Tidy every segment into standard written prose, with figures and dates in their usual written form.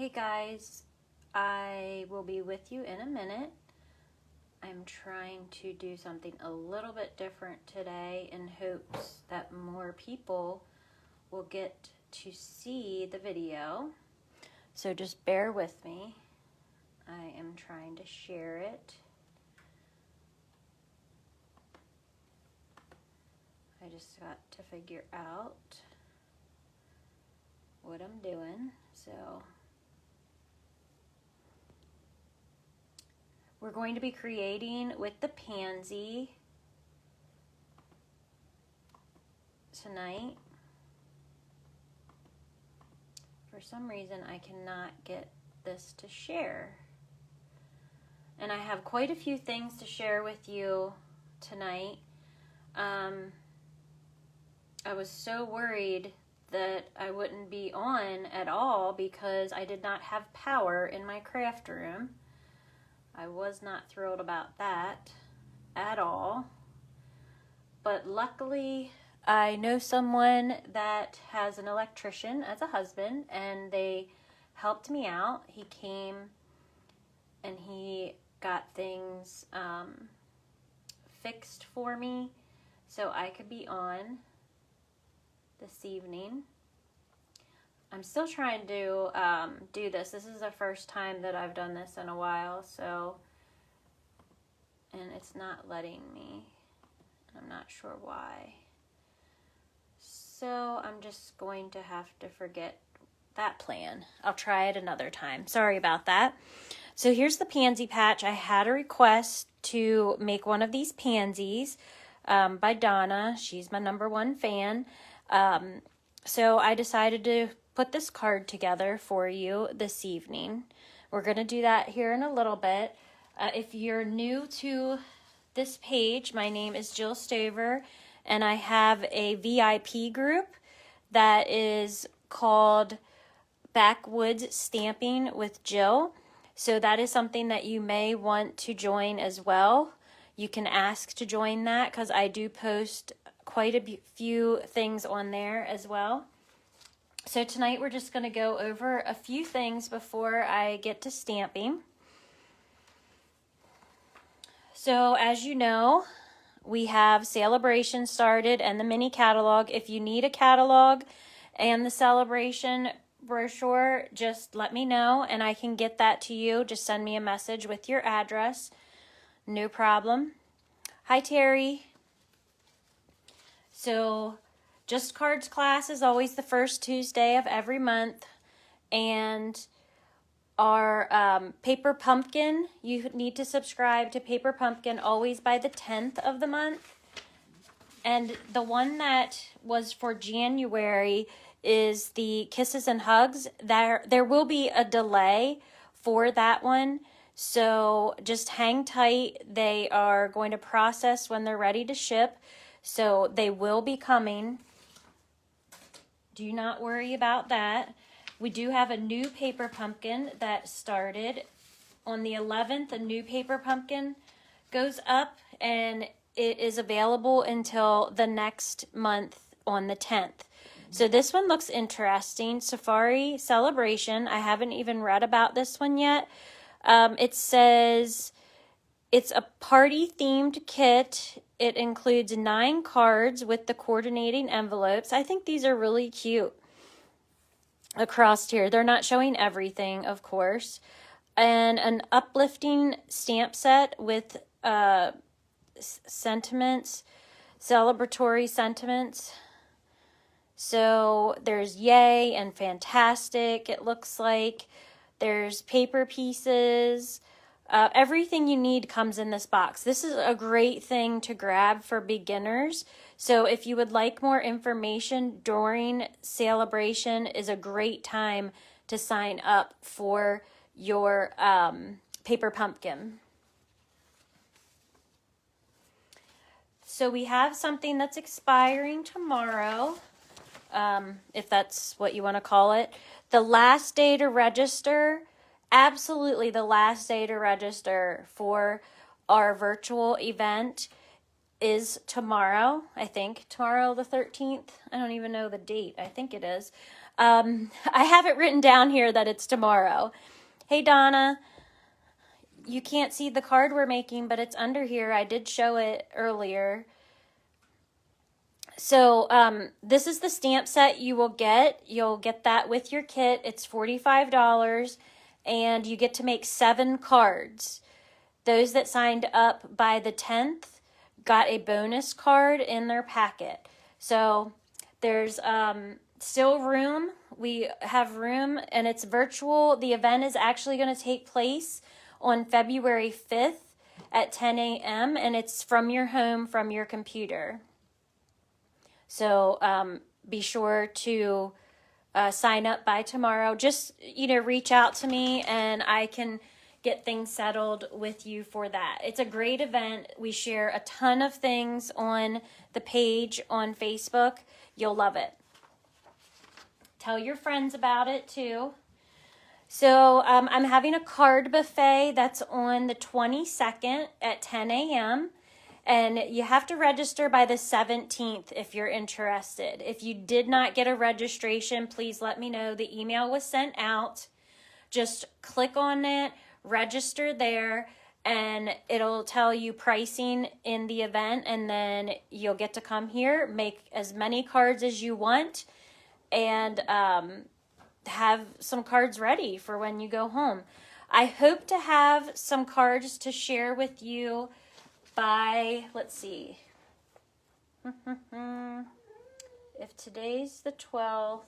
Hey guys, I will be with you in a minute. I'm trying to do something a little bit different today in hopes that more people will get to see the video. So just bear with me. I am trying to share it. I just got to figure out what I'm doing. So we're going to be creating with the Pansy tonight. For some reason, I cannot get this to share. And I have quite a few things to share with you tonight. I was so worried that I wouldn't be on at all because I did not have power in my craft room. I was not thrilled about that at all. But luckily, I know someone that has an electrician as a husband, and they helped me out. He came and he got things fixed for me so I could be on this evening. I'm still trying to do this. This is the first time that I've done this in a while, and it's not letting me. I'm not sure why. So I'm just going to have to forget that plan. I'll try it another time. Sorry about that. So here's the pansy patch. I had a request to make one of these pansies by Donna. She's my #1 fan. So I decided to put this card together for you this evening. We're going to do that here in a little bit. If you're new to this page, my name is Jill Stover, and I have a VIP group that is called Backwoods Stamping with Jill. So that is something that you may want to join as well. You can ask to join that because I do post quite a few things on there as well. So tonight we're just going to go over a few things before I get to stamping. So as you know, we have Celebration started and the mini catalog. If you need a catalog and the Celebration brochure, just let me know and I can get that to you. Just send me a message with your address. No problem. Hi, Terry. So Just Cards class is always the first Tuesday of every month. And our Paper Pumpkin, you need to subscribe to Paper Pumpkin always by the 10th of the month. And the one that was for January is the Kisses and Hugs. There will be a delay for that one. So just hang tight. They are going to process when they're ready to ship. So they will be coming. Do not worry about that. We do have a new Paper Pumpkin that started on the 11th. A new Paper Pumpkin goes up and it is available until the next month on the 10th. So this one looks interesting. Safari Celebration. I haven't even read about this one yet. It says it's a party-themed kit. It includes 9 cards with the coordinating envelopes. I think these are really cute across here. They're not showing everything, of course. And an uplifting stamp set with sentiments, celebratory sentiments. So there's yay and fantastic, it looks like. There's paper pieces. Everything you need comes in this box. This is a great thing to grab for beginners. So if you would like more information during Celebration is a great time to sign up for your Paper Pumpkin. So we have something that's expiring tomorrow, if that's what you want to call it. The last day to register, absolutely the last day to register for our virtual event is tomorrow, I think. Tomorrow the 13th. I don't even know the date. I think it is. I have it written down here that it's tomorrow. Hey, Donna. You can't see the card we're making, but it's under here. I did show it earlier. So this is the stamp set you will get. You'll get that with your kit. It's $45, and you get to make 7 cards. Those that signed up by the 10th got a bonus card in their packet. So there's still room. We have room, and it's virtual. The event is actually going to take place on February 5th at 10 a.m., and it's from your home, from your computer. So be sure to sign up by tomorrow. Just, reach out to me, and I can get things settled with you for that. It's a great event. We share a ton of things on the page on Facebook. You'll love it. Tell your friends about it too. So I'm having a card buffet that's on the 22nd at 10 a.m. And you have to register by the 17th if you're interested. If you did not get a registration, please let me know. The email was sent out. Just click on it, register there, and it'll tell you pricing in the event. And then you'll get to come here, make as many cards as you want, and have some cards ready for when you go home. I hope to have some cards to share with you by, let's see, if today's the 12th,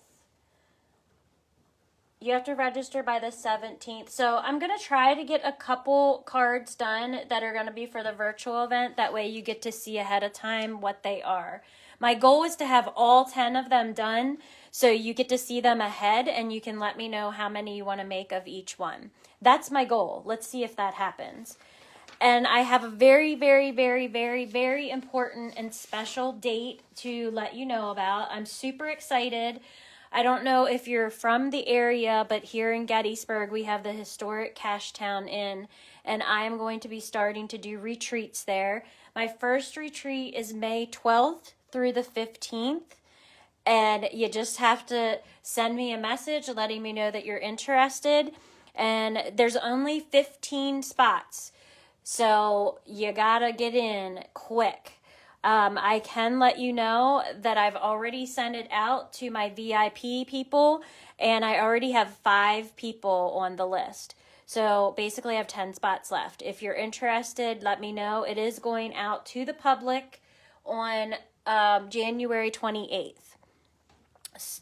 you have to register by the 17th. So I'm going to try to get a couple cards done that are going to be for the virtual event. That way you get to see ahead of time what they are. My goal is to have all 10 of them done, so you get to see them ahead, and you can let me know how many you want to make of each one. That's my goal. Let's see if that happens. And I have a very, very, very, very, very important and special date to let you know about. I'm super excited. I don't know if you're from the area, but here in Gettysburg, we have the historic Cashtown Inn, and I am going to be starting to do retreats there. My first retreat is May 12th through the 15th. And you just have to send me a message letting me know that you're interested. And there's only 15 spots, so you gotta get in quick. I can let you know that I've already sent it out to my VIP people, and I already have 5 people on the list. So basically I have 10 spots left. If you're interested, let me know. It is going out to the public on January 28th.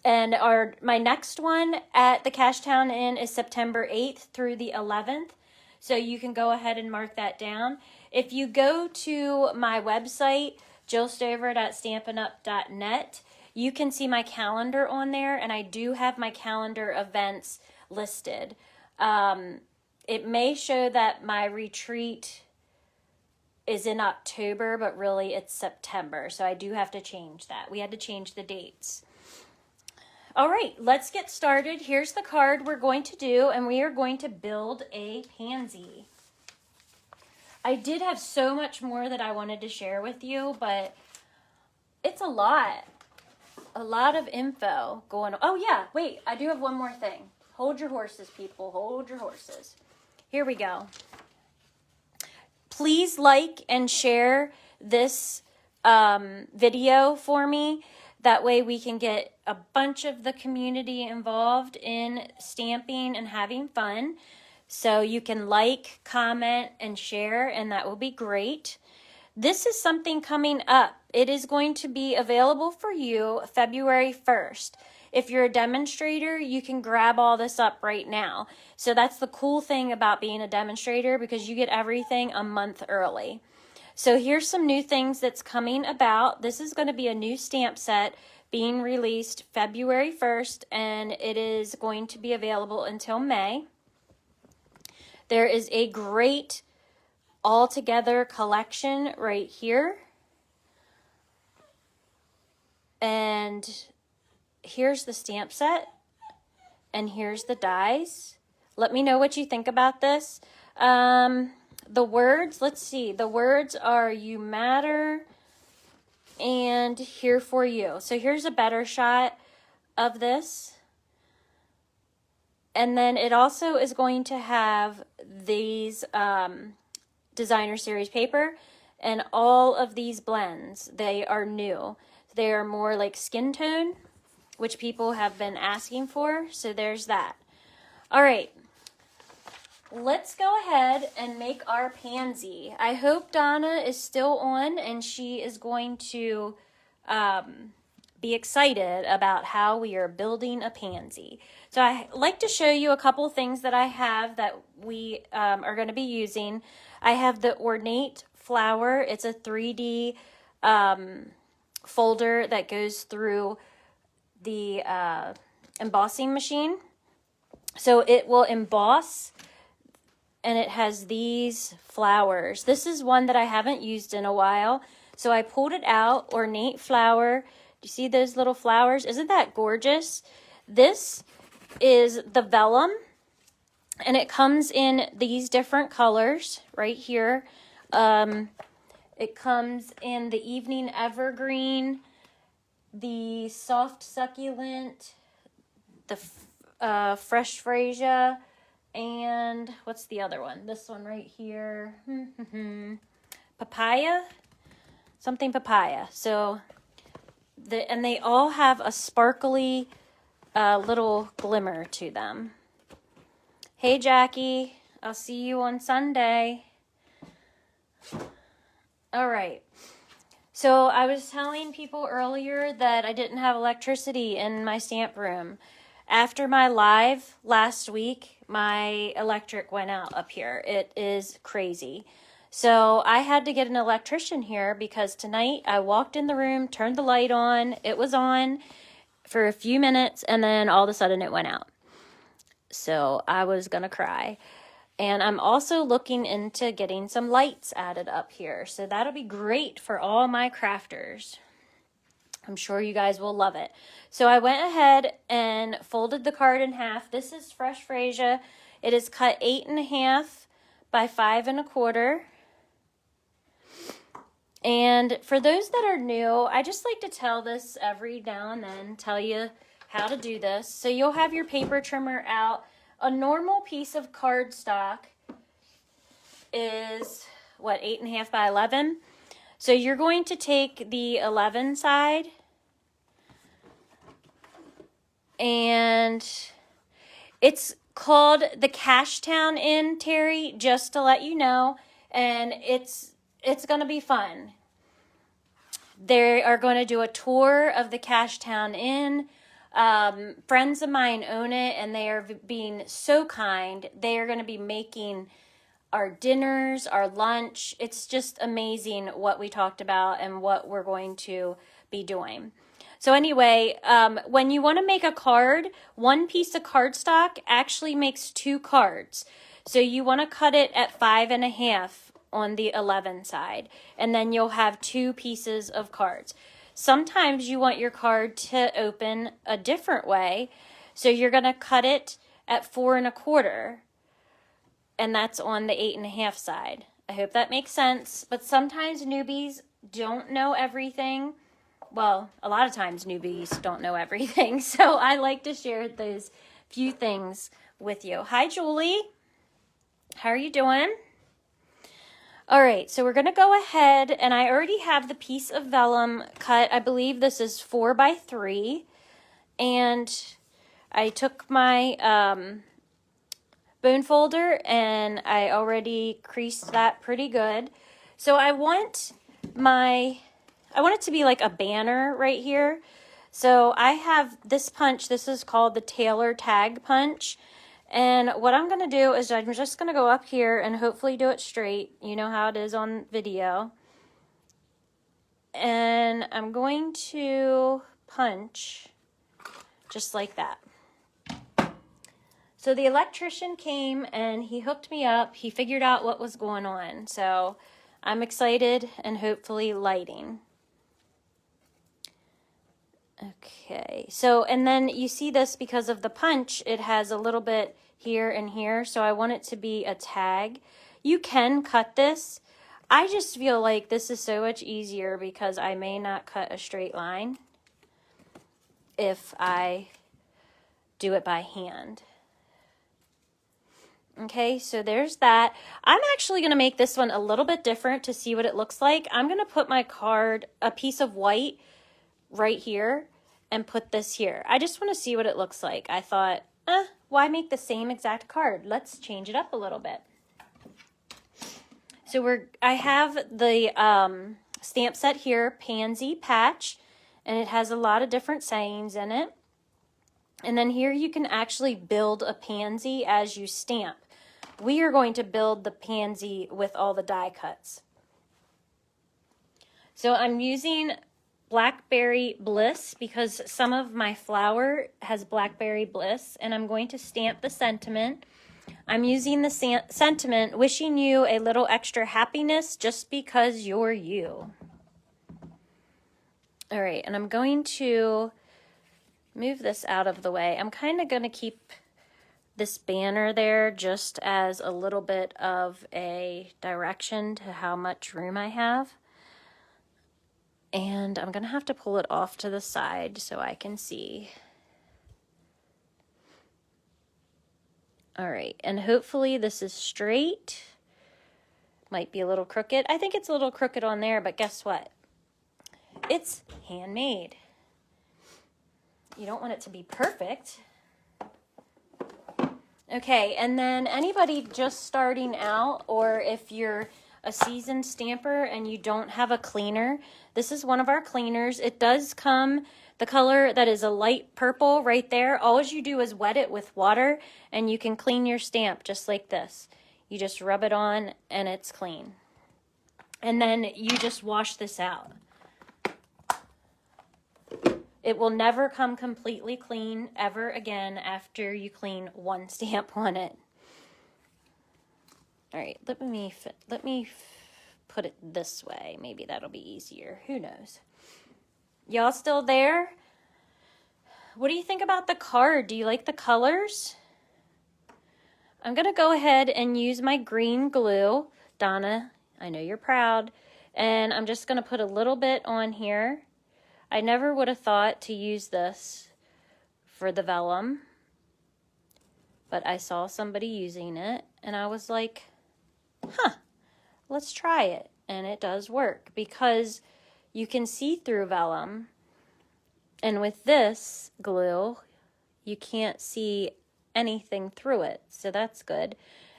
And my next one at the Cashtown Inn is September 8th through the 11th. So you can go ahead and mark that down. If you go to my website, jillstover.stampinup.net, you can see my calendar on there, and I do have my calendar events listed. It may show that my retreat is in October, but really it's September. So I do have to change that. We had to change the dates. All right, let's get started. Here's the card we're going to do, and we are going to build a pansy. I did have so much more that I wanted to share with you, but it's a lot of info going on. Oh yeah, wait, I do have one more thing. Hold your horses, people, hold your horses. Here we go. Please like and share this video for me. That way we can get a bunch of the community involved in stamping and having fun. So you can like, comment, and share, and that will be great. This is something coming up. It is going to be available for you February 1st. If you're a demonstrator, you can grab all this up right now. So that's the cool thing about being a demonstrator, because you get everything a month early. So here's some new things that's coming about. This is going to be a new stamp set being released February 1st, and it is going to be available until May. There is a great all-together collection right here. And here's the stamp set, and here's the dies. Let me know what you think about this. The words, let's see. The words are "You Matter," and here for you. So here's a better shot of this. And then it also is going to have these designer series paper and all of these blends. They are new. They are more like skin tone, which people have been asking for. So there's that. All right. Let's go ahead and make our pansy. I hope Donna is still on and she is going to be excited about how we are building a pansy. So I like to show you a couple things that I have that we are going to be using. I have the ornate flower. It's a 3D folder that goes through the embossing machine. So it will emboss, and it has these flowers. This is one that I haven't used in a while. So I pulled it out, ornate flower. Do you see those little flowers? Isn't that gorgeous? This is the vellum, and it comes in these different colors right here. It comes in the evening evergreen, the soft succulent, the fresh freesia, and what's the other one? This one right here. Papaya? Something papaya. So, and they all have a sparkly little glimmer to them. Hey, Jackie. I'll see you on Sunday. All right. So I was telling people earlier that I didn't have electricity in my stamp room. After my live last week, my electric went out up here. It is crazy. So I had to get an electrician here because tonight I walked in the room, turned the light on. It was on for a few minutes, and then all of a sudden it went out. So I was going to cry. And I'm also looking into getting some lights added up here. So that'll be great for all my crafters. I'm sure you guys will love it. So I went ahead and folded the card in half. This is fresh freesia. It is cut 8.5 by 5 1/4. And for those that are new, I just like to tell this every now and then, tell you how to do this. So you'll have your paper trimmer out. A normal piece of cardstock is, what, 8.5 by 11? So you're going to take the 11 side, and it's called the Cashtown Inn, Terry, just to let you know, and it's going to be fun. They are going to do a tour of the Cashtown Inn. Friends of mine own it, and they are being so kind. They are going to be making our dinners, our lunch. It's just amazing what we talked about and what we're going to be doing. So anyway, when you want to make a card, one piece of cardstock actually makes 2 cards. So you want to cut it at 5 1/2 on the 11 side, and then you'll have 2 pieces of cards. Sometimes you want your card to open a different way, so you're going to cut it at 4 1/4, and that's on the 8 1/2 side. I hope that makes sense, but sometimes newbies don't know everything. Well, a lot of times newbies don't know everything, so I like to share those few things with you. Hi, Julie. How are you doing? All right, so we're going to go ahead, and I already have the piece of vellum cut. I believe this is 4 by 3, and I took my bone folder, and I already creased that pretty good. So I want it to be like a banner right here. So I have this punch. This is called the Tailor Tag Punch. And what I'm going to do is I'm just going to go up here and hopefully do it straight. You know how it is on video. And I'm going to punch just like that. So the electrician came and he hooked me up. He figured out what was going on. So I'm excited and hopefully lighting. Okay, so, and then you see this because of the punch, it has a little bit here and here, so I want it to be a tag. You can cut this. I just feel like this is so much easier because I may not cut a straight line if I do it by hand. Okay, so there's that. I'm actually going to make this one a little bit different to see what it looks like. I'm going to put my card, a piece of white right here, and put this here. I just want to see what it looks like. I thought, why make the same exact card? Let's change it up a little bit. So I have the stamp set here, Pansy Patch, and it has a lot of different sayings in it. And then here you can actually build a pansy as you stamp. We are going to build the pansy with all the die cuts. So I'm using Blackberry Bliss because some of my flower has Blackberry Bliss, and I'm going to stamp the sentiment. I'm using the sentiment, wishing you a little extra happiness just because you're you. All right, and I'm going to move this out of the way. I'm kind of going to keep this banner there just as a little bit of a direction to how much room I have. And I'm going to have to pull it off to the side so I can see. All right, and hopefully this is straight. Might be a little crooked. I think it's a little crooked on there, but guess what? It's handmade. You don't want it to be perfect. Okay, and then anybody just starting out, or if you're a seasoned stamper and you don't have a cleaner, this is one of our cleaners. It does come, the color that is a light purple right there, all you do is wet it with water and you can clean your stamp just like this. You just rub it on and it's clean. And then you just wash this out. It will never come completely clean ever again after you clean one stamp on it. All right, let me put it this way. Maybe that'll be easier. Who knows? Y'all still there? What do you think about the card? Do you like the colors? I'm going to go ahead and use my green glue. Donna, I know you're proud. And I'm just going to put a little bit on here. I never would have thought to use this for the vellum, but I saw somebody using it and I was like, let's try it. And it does work because you can see through vellum, and with this glue you can't see anything through it, so that's good.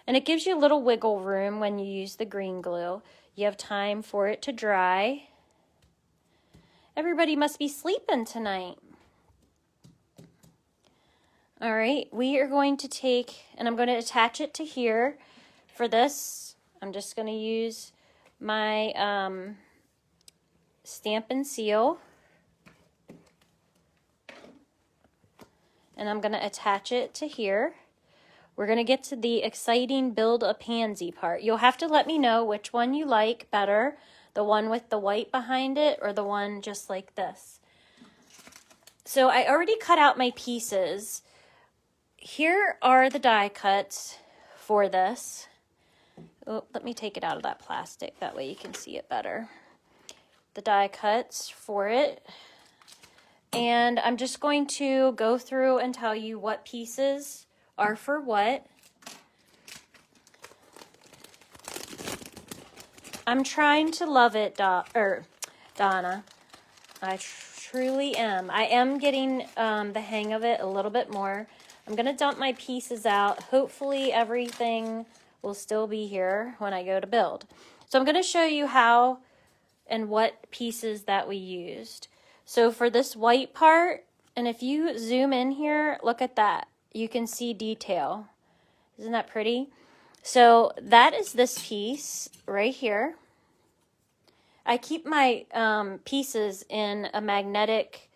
And it gives you a little wiggle room when you use the green glue. You have time for it to dry. Everybody must be sleeping tonight. All right, we are going to take, and I'm going to attach it to here. For this, I'm just going to use my Stampin' seal. And I'm going to attach it to here. We're going to get to the exciting build a pansy part. You'll have to let me know which one you like better. The one with the white behind it or the one just like this. So I already cut out my pieces. Here are the die cuts for this. Oh, let me take it out of that plastic. That way you can see it better. The die cuts for it. And I'm just going to go through and tell you what pieces are for what. I'm trying to love it, Donna. I truly am. I am getting the hang of it a little bit more. I'm going to dump my pieces out. Hopefully everything will still be here when I go to build. So I'm going to show you how and what pieces that we used. So for this white part, and if you zoom in here, look at that. You can see detail. Isn't that pretty? So that is this piece right here. I keep my pieces in a magnetic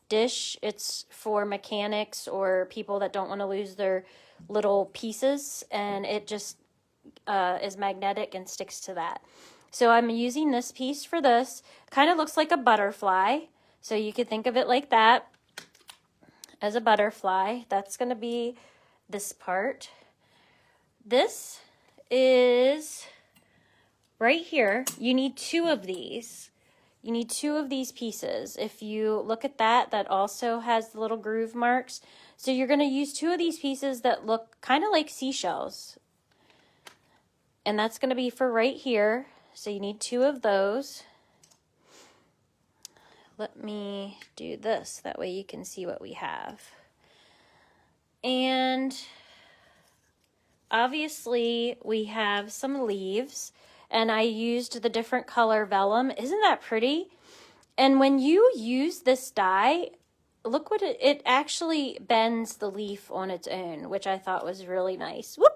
dish. It's for mechanics or people that don't want to lose their little pieces, and it just is magnetic and sticks to that. So I'm using this piece for this. Kind of looks like a butterfly, so you could think of it like that, as a butterfly. That's going to be this part. This is right here, you need 2 of these. You need 2 of these pieces. If you look at that, that also has the little groove marks. So you're going to use 2 of these pieces that look kind of like seashells. And that's going to be for right here. So you need 2 of those. Let me do this. That way you can see what we have. And obviously we have some leaves. And I used the different color vellum. Isn't that pretty? And when you use this die, look what it actually bends the leaf on its own, which I thought was really nice. Whoop!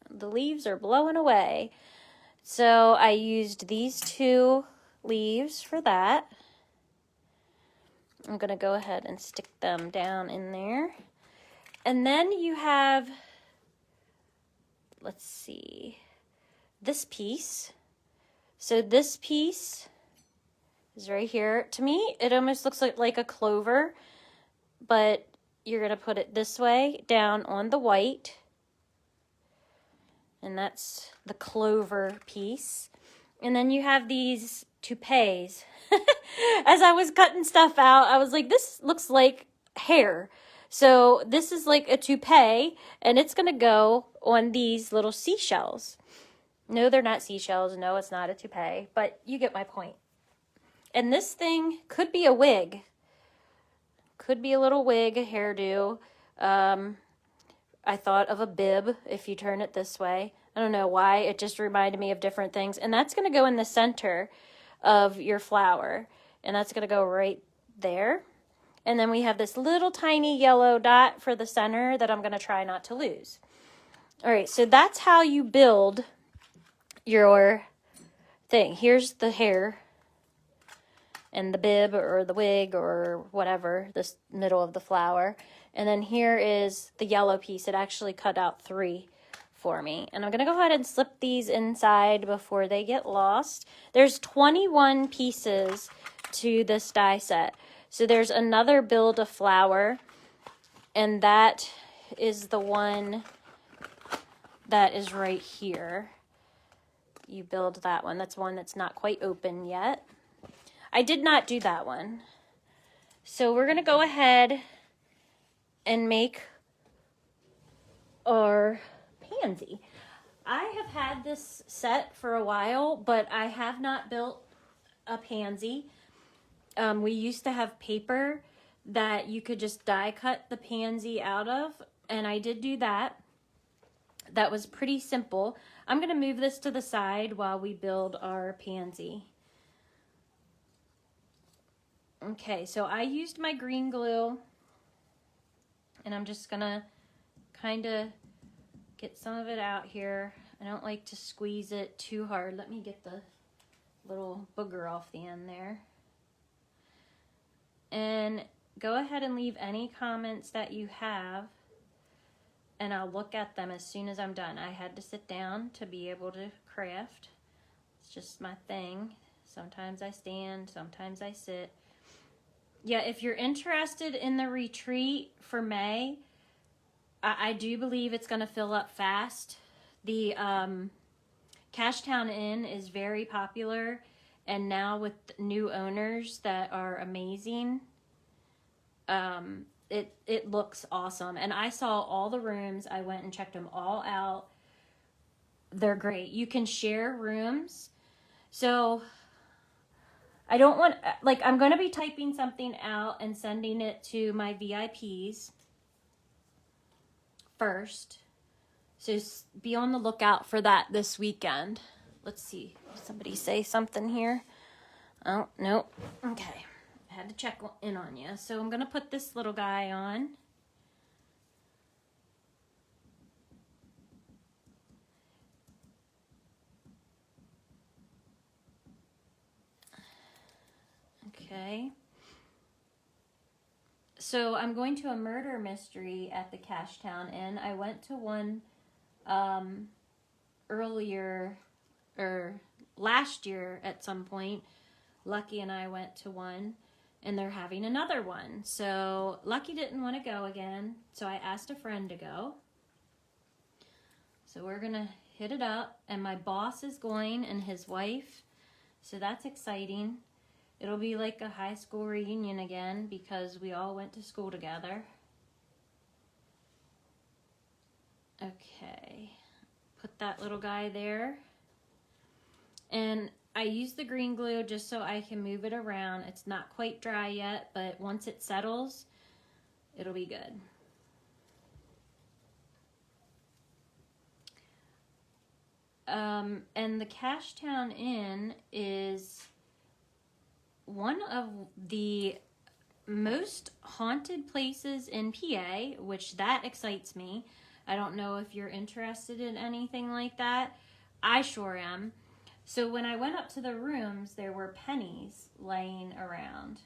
The leaves are blowing away. So I used these 2 leaves for that. I'm going to go ahead and stick them down in there. And then you have, let's see, this piece. So this piece is right here. To me, it almost looks like a clover, but you're going to put it this way down on the white. And that's the clover piece. And then you have these toupees. As I was cutting stuff out, I was like, this looks like hair. So this is like a toupee, and it's going to go on these little seashells. No, they're not seashells. No, it's not a toupee, but you get my point. And this thing could be a wig. Could be a little wig, a hairdo. I thought of a bib if you turn it this way. I don't know why. It just reminded me of different things. And that's going to go in the center of your flower. And that's going to go right there. And then we have this little tiny yellow dot for the center that I'm going to try not to lose. All right, so that's how you build your thing. Here's the hair and the bib or the wig or whatever, this middle of the flower. And then here is the yellow piece. It actually cut out 3 for me. And I'm going to go ahead and slip these inside before they get lost. There's 21 pieces to this die set. So there's another build a flower, and that is the one that is right here. You build that one. That's one that's not quite open yet. I did not do that one. So we're going to go ahead and make our pansy. I have had this set for a while, but I have not built a pansy. We used to have paper that you could just die cut the pansy out of, and I did do that. That was pretty simple. I'm going to move this to the side while we build our pansy. Okay, so I used my green glue, and I'm just going to kind of get some of it out here. I don't like to squeeze it too hard. Let me get the little booger off the end there. And go ahead and leave any comments that you have, and I'll look at them as soon as I'm done. I had to sit down to be able to craft. It's just my thing. Sometimes I stand, sometimes I sit. Yeah, if you're interested in the retreat for May, I do believe it's going to fill up fast. The Cashtown Inn is very popular, and now with new owners that are amazing, it looks awesome. And I saw all the rooms. I went and checked them all out. They're great. You can share rooms. So I don't want, like, I'm going to be typing something out and sending it to my VIPs first. So be on the lookout for that this weekend. Let's see. Did somebody say something here? Oh, no. Okay. I had to check in on you. So I'm going to put this little guy on. Okay. So I'm going to a murder mystery at the Cashtown Inn. I went to one earlier, or last year at some point. Lucky and I went to one, and they're having another one. So Lucky didn't want to go again, so I asked a friend to go. So we're going to hit it up, and my boss is going and his wife, so that's exciting. It'll be like a high school reunion again because we all went to school together. Okay, put that little guy there. And I use the green glue just so I can move it around. It's not quite dry yet, but once it settles, it'll be good. And the Cashtown Inn is one of the most haunted places in PA, which that excites me. I don't know if you're interested in anything like that. I sure am. So when I went up to the rooms, there were pennies laying around.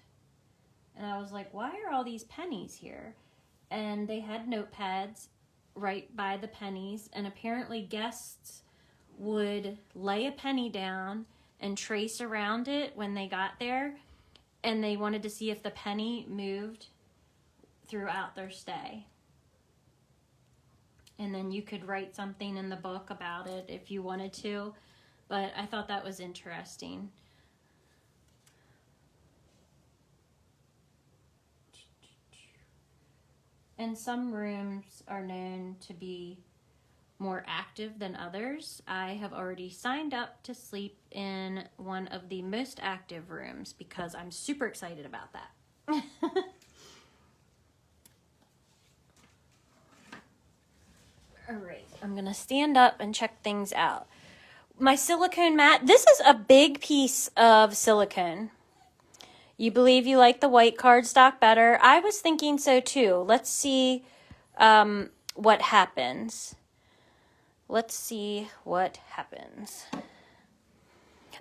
And I was like, why are all these pennies here? And they had notepads right by the pennies, and apparently guests would lay a penny down and trace around it when they got there, and they wanted to see if the penny moved throughout their stay. And then you could write something in the book about it if you wanted to, but I thought that was interesting. And some rooms are known to be more active than others. I have already signed up to sleep in one of the most active rooms because I'm super excited about that. All right, I'm gonna stand up and check things out. My silicone mat, this is a big piece of silicone. You believe you like the white cardstock better? I was thinking so too. Let's see what happens. Let's see what happens.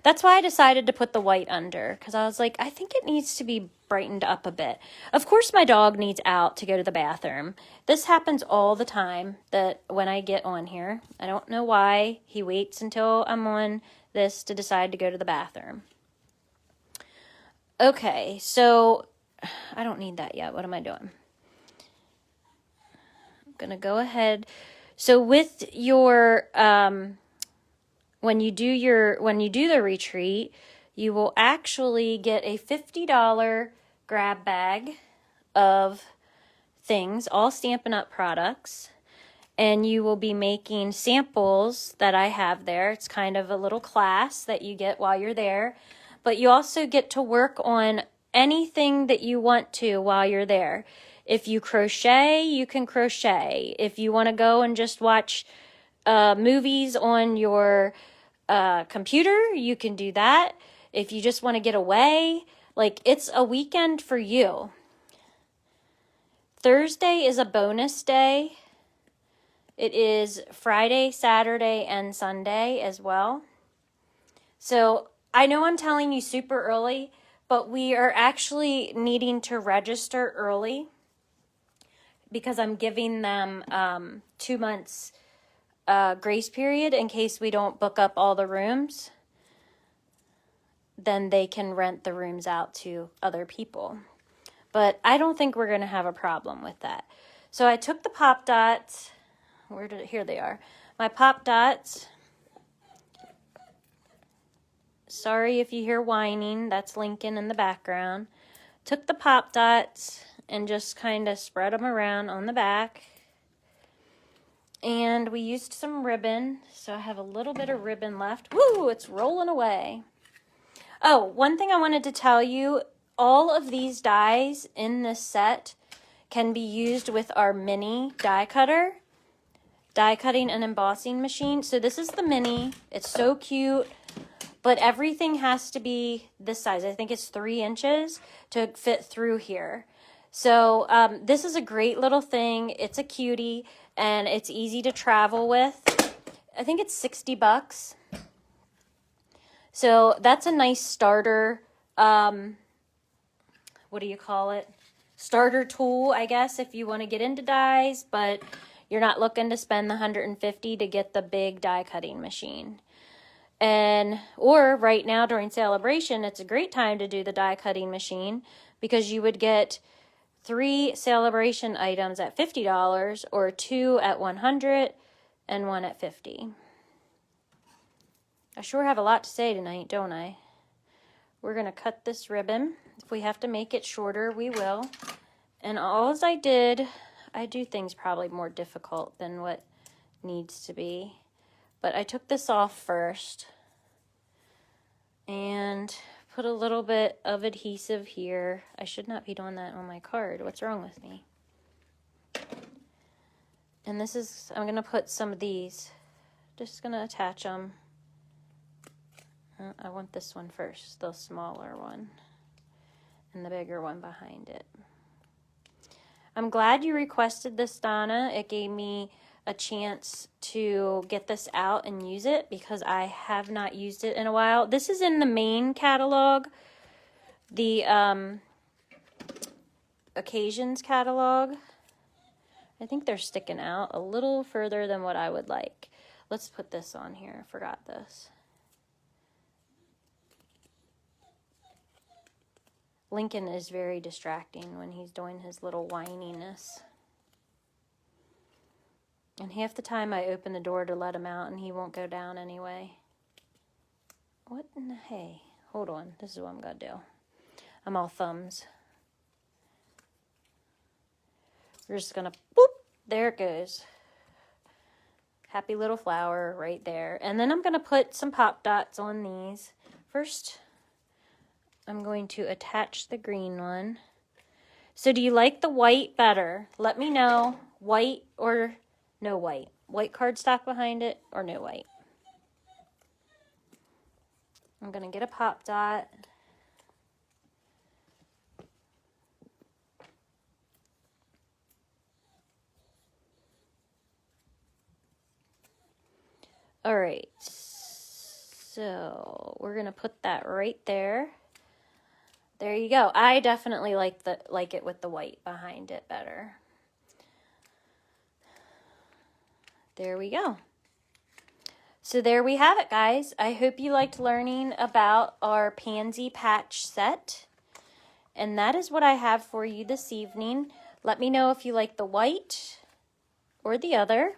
That's why I decided to put the white under, because I was like, I think it needs to be brightened up a bit. Of course, my dog needs out to go to the bathroom. This happens all the time that when I get on here. I don't know why. He waits until I'm on this to decide to go to the bathroom. Okay, so I don't need that yet. What am I doing? I'm going to go ahead. So with your, when you do the retreat, you will actually get a $50 grab bag of things, all Stampin' Up! Products, and you will be making samples that I have there. It's kind of a little class that you get while you're there, but you also get to work on anything that you want to while you're there. If you crochet, you can crochet. If you want to go and just watch movies on your computer, you can do that. If you just want to get away, like, it's a weekend for you. Thursday is a bonus day. It is Friday, Saturday, and Sunday as well. So I know I'm telling you super early, but we are actually needing to register early because I'm giving them 2 months grace period in case we don't book up all the rooms. Then they can rent the rooms out to other people. But I don't think we're going to have a problem with that. So I took the pop dots. Here they are. My pop dots. Sorry if you hear whining. That's Lincoln in the background. Took the pop dots and just kind of spread them around on the back. And we used some ribbon. So I have a little bit of ribbon left. Woo, it's rolling away. Oh, one thing I wanted to tell you, all of these dies in this set can be used with our mini die cutter, die cutting and embossing machine. So this is the mini. It's so cute, but everything has to be this size. I think it's 3 inches to fit through here. So this is a great little thing. It's a cutie, and it's easy to travel with. I think it's $60. So that's a nice starter, what do you call it? Starter tool, I guess, if you want to get into dies, but you're not looking to spend the $150 to get the big die cutting machine. Or right now during celebration, it's a great time to do the die cutting machine because you would get 3 celebration items at $50 or 2 at $100 and 1 at $50. I sure have a lot to say tonight, don't I? We're going to cut this ribbon. If we have to make it shorter, we will. And all I did, I do things probably more difficult than what needs to be. But I took this off first and put a little bit of adhesive here. I should not be doing that on my card. What's wrong with me? And this is, I'm going to put some of these. Just going to attach them. I want this one first, the smaller one, and the bigger one behind it. I'm glad you requested this, Donna. It gave me a chance to get this out and use it because I have not used it in a while. This is in the main catalog, the occasions catalog. I think they're sticking out a little further than what I would like. Let's put this on here. I forgot this. Lincoln is very distracting when he's doing his little whininess. And half the time I open the door to let him out and he won't go down anyway. What in the hey? Hold on. This is what I'm going to do. I'm all thumbs. We're just going to boop. There it goes. Happy little flower right there. And then I'm going to put some pop dots on these. First, I'm going to attach the green one. So do you like the white better? Let me know. White or no white? White cardstock behind it or no white? I'm going to get a pop dot. All right. So we're going to put that right there. There you go. I definitely like it with the white behind it better. There we go. So there we have it, guys. I hope you liked learning about our Pansy patch set. And that is what I have for you this evening. Let me know if you like the white or the other.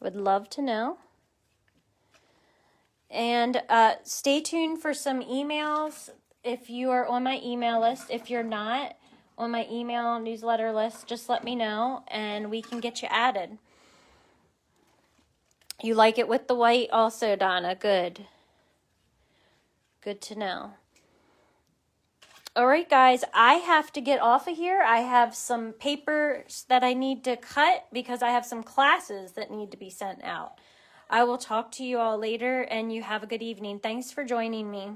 Would love to know. And stay tuned for some emails. If you are on my email list, if you're not on my email newsletter list, just let me know and we can get you added. You like it with the white also, Donna. Good. Good to know. All right, guys, I have to get off of here. I have some papers that I need to cut because I have some classes that need to be sent out. I will talk to you all later and you have a good evening. Thanks for joining me.